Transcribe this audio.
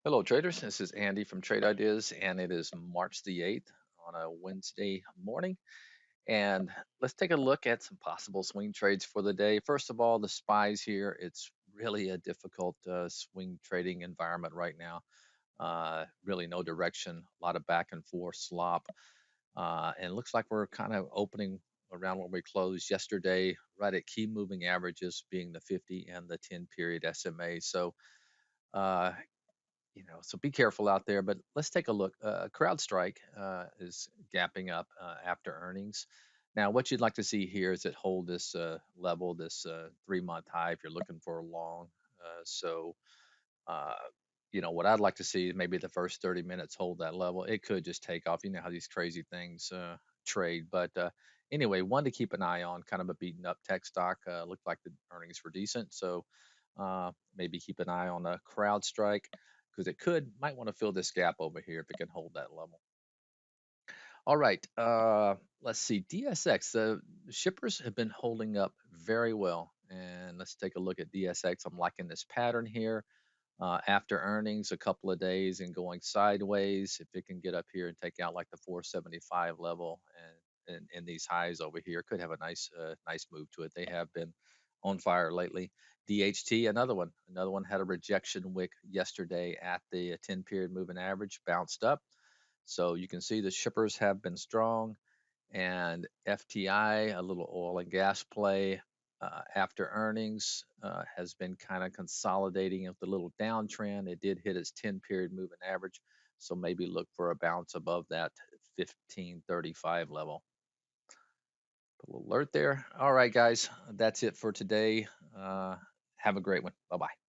Hello, traders. This is Andy from Trade Ideas, and it is March the 8th on a Wednesday morning. And let's take a look at some possible swing trades for the day. First of all, the SPYs here. It's really a difficult swing trading environment right now. Really no direction, a lot of back and forth slop. And it looks like we're kind of opening around where we closed yesterday, right at key moving averages being the 50 and the 10 period SMA. So, uh, so be careful out there. But let's take a look. CrowdStrike is gapping up after earnings. Now, what you'd like to see here is it hold this level, this 3 month high if you're looking for a long. So, uh, what I'd like to see is maybe the first 30 minutes hold that level. It could just take off. You know how these crazy things trade. But anyway, one to keep an eye on, kind of a beaten up tech stock. Looked like the earnings were decent. So maybe keep an eye on a CrowdStrike because it might want to fill this gap over here if it can hold that level. All right, let's see. DSX, the shippers have been holding up very well. And let's take a look at DSX. I'm liking this pattern here after earnings, a couple of days and going sideways. If it can get up here and take out like the 475 level and these highs over here, could have a nice move to it. They have been on fire lately. DHT, another one had a rejection wick yesterday at the 10 period moving average, bounced up. So you can see the shippers have been strong, and FTI, a little oil and gas play after earnings, has been kind of consolidating with a little downtrend. It did hit its 10 period moving average, so maybe look for a bounce above that 1535 level. Put a little alert there. All right, guys, that's it for today. Have a great one. Bye bye.